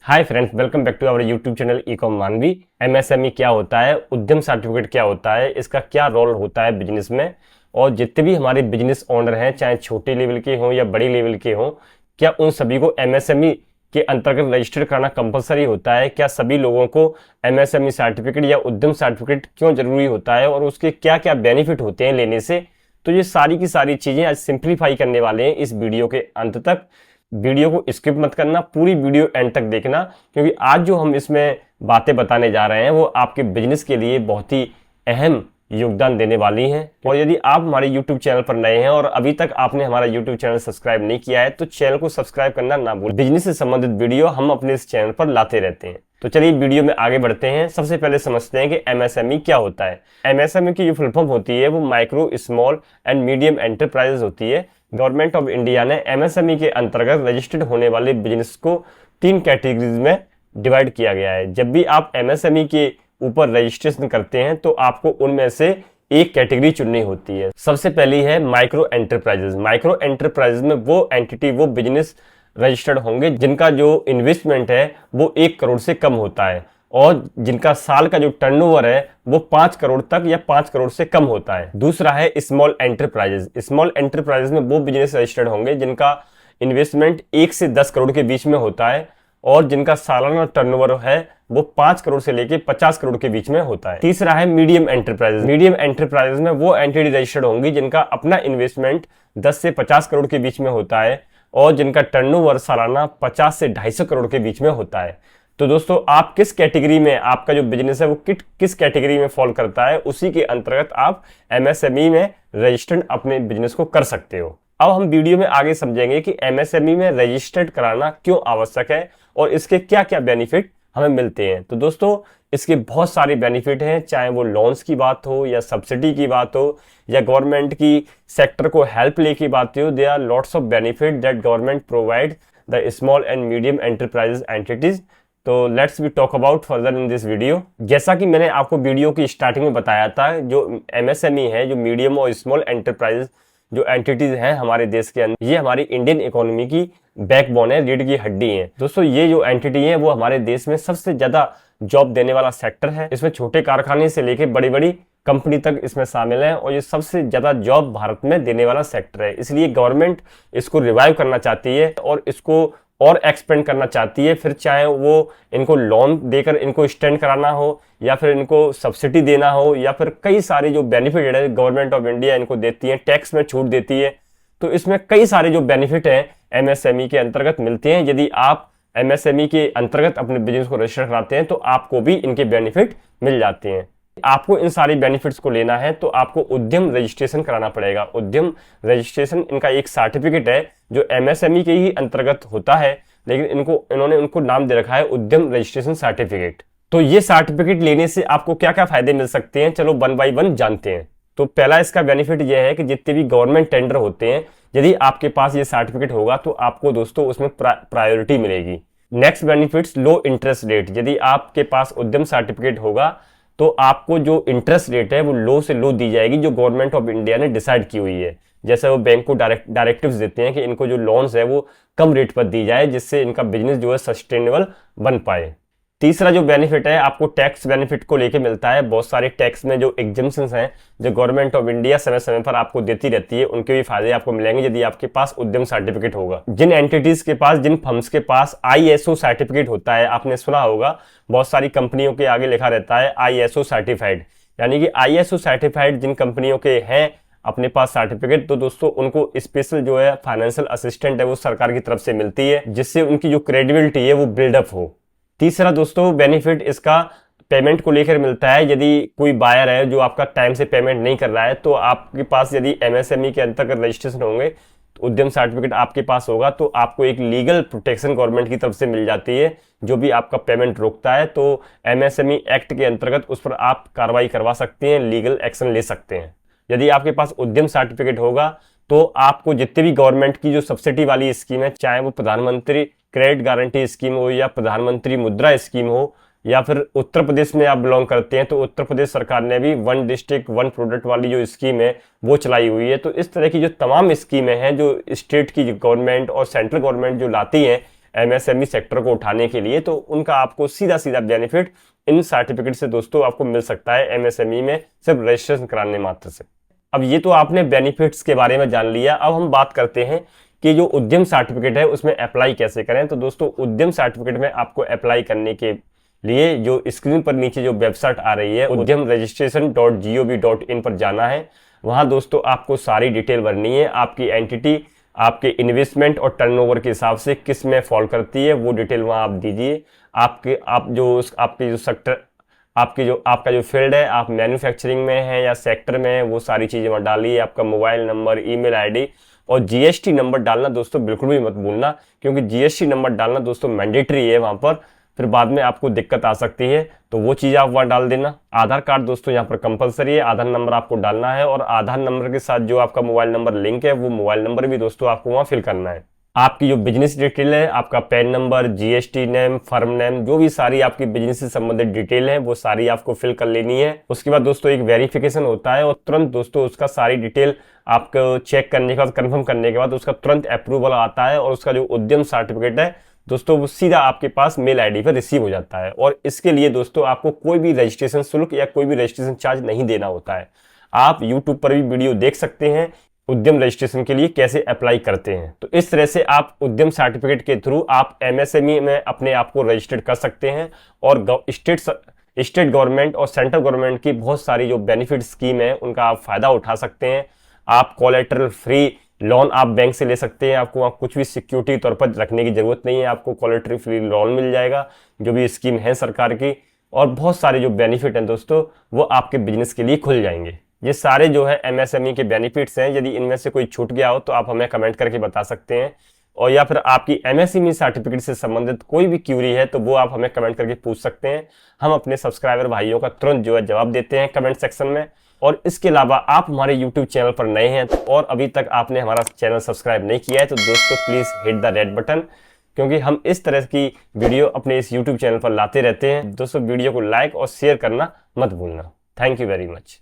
Hi friends, welcome back to our YouTube channel ecom Manavi. MSME क्या होता है, उद्यम सर्टिफिकेट क्या होता है, इसका क्या रोल होता है बिजनेस में, और जितने भी हमारे बिजनेस ओनर हैं, चाहे छोटे लेवल के हों या बड़ी लेवल के हों, क्या उन सभी को एमएसएमई के अंतर्गत रजिस्टर कराना कंपलसरी होता है? क्या सभी लोगों को एमएसएमई सर्टिफिकेट या उद्यम सर्टिफिकेट क्यों जरूरी होता है और उसके क्या क्या बेनिफिट होते हैं लेने से? तो ये सारी की सारी चीजें आज सिंप्लीफाई करने वाले हैं इस वीडियो के अंत तक। वीडियो को स्किप मत करना, पूरी वीडियो एंड तक देखना, क्योंकि आज जो हम इसमें बातें बताने जा रहे हैं वो आपके बिजनेस के लिए बहुत ही अहम योगदान देने वाली हैं। और यदि आप हमारे YouTube चैनल पर नए हैं और अभी तक आपने हमारा YouTube चैनल सब्सक्राइब नहीं किया है तो चैनल को सब्सक्राइब करना ना भूलें। बिजनेस से संबंधित वीडियो हम अपने इस चैनल पर लाते रहते हैं। तो चलिए वीडियो में आगे बढ़ते हैं। सबसे पहले समझते हैं कि एमएसएमई क्या होता है। एमएसएमई की जो फुल फॉर्म होती है वो micro, small and medium enterprises होती है। गवर्नमेंट ऑफ इंडिया ने एमएसएमई के अंतर्गत रजिस्टर्ड होने वाले बिजनेस को 3 कैटेगरीज में डिवाइड किया गया है। जब भी आप एमएसएमई के ऊपर रजिस्ट्रेशन करते हैं तो आपको उनमें से एक कैटेगरी चुननी होती है। सबसे पहली है माइक्रो एंटरप्राइजेस। माइक्रो एंटरप्राइजेस में वो एंटिटी, वो बिजनेस रजिस्टर्ड होंगे जिनका जो इन्वेस्टमेंट है वो 1 करोड़ से कम होता है और जिनका साल का जो टर्नओवर है वो 5 करोड़ तक या 5 करोड़ से कम होता है। दूसरा है स्मॉल एंटरप्राइजेस। स्मॉल एंटरप्राइजेस में वो बिजनेस रजिस्टर्ड होंगे जिनका इन्वेस्टमेंट 1 से 10 करोड़ के बीच में होता है और जिनका सालाना टर्नओवर है वो 5 करोड़ से लेके 50 करोड़ के बीच में होता है। तीसरा है मीडियम एंटरप्राइजेस। मीडियम एंटरप्राइजेस में वो एंटिटी रजिस्टर्ड होंगी जिनका अपना इन्वेस्टमेंट 10 से 50 करोड़ के बीच में होता है और जिनका टर्नओवर सालाना 50 से 250 करोड़ के बीच में होता है। तो दोस्तों, आप किस कैटेगरी में, आपका जो बिजनेस है वो किस कैटेगरी में फॉल करता है, उसी के अंतर्गत आप एमएसएमई में रजिस्टर्ड अपने बिजनेस को कर सकते हो। अब हम वीडियो में आगे समझेंगे कि एमएसएमई में रजिस्टर्ड कराना क्यों आवश्यक है और इसके क्या क्या बेनिफिट हमें मिलते हैं। तो दोस्तों, इसके बहुत सारे बेनिफिट हैं, चाहे वो लोन्स की बात हो या सब्सिडी की बात हो या गवर्नमेंट की सेक्टर को हेल्प ले की बात हो। There are lots of benefit that government provide the small and medium enterprises entities. तो let's we talk about further in this video. जैसा कि मैंने आपको वीडियो की स्टार्टिंग में बताया था, जो एमएसएमई है, जो मीडियम और स्मॉल एंटरप्राइजेस जो एंटिटीज हैं हमारे देश के अंदर, ये हमारी इंडियन इकोनॉमी की बैकबोन है, रीढ़ की हड्डी है। दोस्तों, ये जो एंटिटी है वो हमारे देश में सबसे ज्यादा जॉब देने वाला सेक्टर है। इसमें छोटे कारखाने से लेकर बड़ी बड़ी कंपनी तक इसमें शामिल है और ये सबसे ज्यादा जॉब भारत में देने वाला सेक्टर है। इसलिए गवर्नमेंट इसको रिवाइव करना चाहती है और इसको और एक्सपेंड करना चाहती है। फिर चाहे वो इनको लोन देकर इनको स्टैंड कराना हो या फिर इनको सब्सिडी देना हो या फिर कई सारे जो बेनिफिट है गवर्नमेंट ऑफ इंडिया इनको देती है, टैक्स में छूट देती है। तो इसमें कई सारे जो बेनिफिट हैं एमएसएमई के अंतर्गत मिलते हैं। यदि आप एमएसएमई के अंतर्गत अपने बिजनेस को रजिस्टर कराते हैं तो आपको भी इनके बेनिफिट मिल जाते हैं। आपको इन सारी बेनिफिट्स को लेना है तो आपको उद्यम रजिस्ट्रेशन कराना पड़ेगा। उद्यम रजिस्ट्रेशन इनका एक सर्टिफिकेट है जो एमएसएमई के ही अंतर्गत होता है, लेकिन इन्होंने उनको नाम दे रखा है उद्यम रजिस्ट्रेशन सर्टिफिकेट। तो ये सर्टिफिकेट लेने से आपको क्या क्या फायदे मिल सकते हैं, चलो 1 बाय 1 जानते हैं। तो पहला इसका बेनिफिट यह है कि जितने भी गवर्नमेंट टेंडर होते हैं, यदि आपके पास ये सर्टिफिकेट होगा तो आपको दोस्तों उसमें प्रायोरिटी मिलेगी। नेक्स्ट बेनिफिट्स, लो इंटरेस्ट रेट। यदि आपके पास उद्यम सर्टिफिकेट होगा तो आपको जो इंटरेस्ट रेट है वो लो से लो दी जाएगी, जो गवर्नमेंट ऑफ इंडिया ने डिसाइड की हुई है। जैसे वो बैंक को डायरेक्टिव्स देते हैं कि इनको जो लोन्स है वो कम रेट पर दी जाए, जिससे इनका बिजनेस जो है सस्टेनेबल बन पाए। तीसरा जो बेनिफिट है आपको टैक्स बेनिफिट को लेके मिलता है। बहुत सारे टैक्स में जो एग्जम्पशंस हैं जो गवर्नमेंट ऑफ इंडिया समय समय पर आपको देती रहती है, उनके भी फायदे आपको मिलेंगे यदि आपके पास उद्यम सर्टिफिकेट होगा। जिन एंटिटीज के पास, जिन फर्म्स के पास आईएसओ सर्टिफिकेट होता है, आपने सुना होगा बहुत सारी कंपनियों के आगे लिखा रहता है आईएसओ सर्टिफाइड, यानी कि आईएसओ सर्टिफाइड जिन कंपनियों के हैं अपने पास सर्टिफिकेट, तो दोस्तों उनको स्पेशल जो है फाइनेंशियल असिस्टेंट है वो सरकार की तरफ से मिलती है, जिससे उनकी जो क्रेडिबिलिटी है वो बिल्डअप हो। तीसरा दोस्तों बेनिफिट इसका पेमेंट को लेकर मिलता है। यदि कोई बायर है जो आपका टाइम से पेमेंट नहीं कर रहा है तो आपके पास, यदि एमएसएमई के अंतर्गत रजिस्ट्रेशन होंगे, तो उद्यम सर्टिफिकेट आपके पास होगा तो आपको एक लीगल प्रोटेक्शन गवर्नमेंट की तरफ से मिल जाती है। जो भी आपका पेमेंट रोकता है तो एमएसएमई एक्ट के अंतर्गत उस पर आप कार्रवाई करवा सकते हैं, लीगल एक्शन ले सकते हैं। यदि आपके पास उद्यम सर्टिफिकेट होगा तो आपको जितने भी गवर्नमेंट की जो सब्सिडी वाली स्कीम है, चाहे वो प्रधानमंत्री क्रेडिट गारंटी स्कीम हो या प्रधानमंत्री मुद्रा स्कीम हो या फिर उत्तर प्रदेश में आप बिलोंग करते हैं तो उत्तर प्रदेश सरकार ने भी 1 डिस्ट्रिक्ट 1 प्रोडक्ट वाली जो स्कीम है वो चलाई हुई है। तो इस तरह की जो तमाम स्कीमें हैं जो स्टेट की गवर्नमेंट और सेंट्रल गवर्नमेंट जो लाती हैं एमएसएमई सेक्टर को उठाने के लिए, तो उनका आपको सीधा सीधा बेनिफिट इन सर्टिफिकेट से दोस्तों आपको मिल सकता है एमएसएमई में सिर्फ रजिस्ट्रेशन कराने मात्र से। अब ये तो आपने बेनिफिट्स के बारे में जान लिया। अब हम बात करते हैं कि जो उद्यम सर्टिफिकेट है उसमें अप्लाई कैसे करें। तो दोस्तों उद्यम सर्टिफिकेट में आपको अप्लाई करने के लिए जो स्क्रीन पर नीचे जो वेबसाइट आ रही है udyamregistration.gov.in पर जाना है। वहां दोस्तों आपको सारी डिटेल भरनी है, आपकी एंटिटी आपके इन्वेस्टमेंट और टर्नओवर के हिसाब से किस में फॉल करती है वो डिटेल वहां आप दीजिए। आपके जो सेक्टर आपका जो फील्ड है, आप मैन्युफैक्चरिंग में है या सेक्टर में है, वो सारी चीजें वहां डालिए। आपका मोबाइल नंबर, ईमेल आईडी और जीएसटी नंबर डालना दोस्तों बिल्कुल भी मत भूलना, क्योंकि जीएसटी नंबर डालना दोस्तों मैंडेटरी है वहां पर, फिर बाद में आपको दिक्कत आ सकती है, तो वो चीज आप वहां डाल देना। आधार कार्ड दोस्तों यहाँ पर कंपलसरी है, आधार नंबर आपको डालना है और आधार नंबर के साथ जो आपका मोबाइल नंबर लिंक है वो मोबाइल नंबर भी दोस्तों आपको वहां फिल करना है। आपकी जो बिजनेस डिटेल है, आपका pan number, GST name, firm name, जो भी सारी आपकी बिजनेस से संबंधित डिटेल है वो सारी आपको फिल कर लेनी है। उसके बाद दोस्तों एक वेरिफिकेशन होता है और तुरंत दोस्तों उसका सारी डिटेल आपको चेक करने के बाद, कंफर्म करने के बाद उसका तुरंत अप्रूवल आता है और उसका जो उद्यम सर्टिफिकेट है दोस्तों वो सीधा आपके पास मेल आईडी पर रिसीव हो जाता है। और इसके लिए दोस्तों आपको कोई भी रजिस्ट्रेशन शुल्क या कोई भी रजिस्ट्रेशन चार्ज नहीं देना होता है। आप यूट्यूब पर भी वीडियो देख सकते हैं उद्यम रजिस्ट्रेशन के लिए कैसे अप्लाई करते हैं। तो इस तरह से आप उद्यम सर्टिफिकेट के थ्रू आप एमएसएमई में अपने आप को रजिस्टर्ड कर सकते हैं और स्टेट गवर्नमेंट और सेंट्रल गवर्नमेंट की बहुत सारी जो बेनिफिट स्कीम है उनका आप फायदा उठा सकते हैं। आप कोलेटरल फ्री लोन आप बैंक से ले सकते हैं, आपको वहाँ कुछ भी सिक्योरिटी के तौर पर रखने की जरूरत नहीं है, आपको कोलेटरल फ्री लोन मिल जाएगा जो भी स्कीम है सरकार की। और बहुत सारे जो बेनिफिट हैं दोस्तों वो आपके बिजनेस के लिए खुल जाएंगे। ये सारे जो है एमएसएमई के बेनिफिट्स हैं, यदि इनमें से कोई छूट गया हो तो आप हमें कमेंट करके बता सकते हैं, और या फिर आपकी एमएसएमई सर्टिफिकेट से संबंधित कोई भी क्यूरी है तो वो आप हमें कमेंट करके पूछ सकते हैं। हम अपने सब्सक्राइबर भाइयों का तुरंत जो है जवाब देते हैं कमेंट सेक्शन में। और इसके अलावा आप हमारे यूट्यूब चैनल पर नए हैं और अभी तक आपने हमारा चैनल सब्सक्राइब नहीं किया है तो दोस्तों please hit the red button, क्योंकि हम इस तरह की वीडियो अपने इस यूट्यूब चैनल पर लाते रहते हैं। दोस्तों वीडियो को लाइक और शेयर करना मत भूलना। Thank you very much.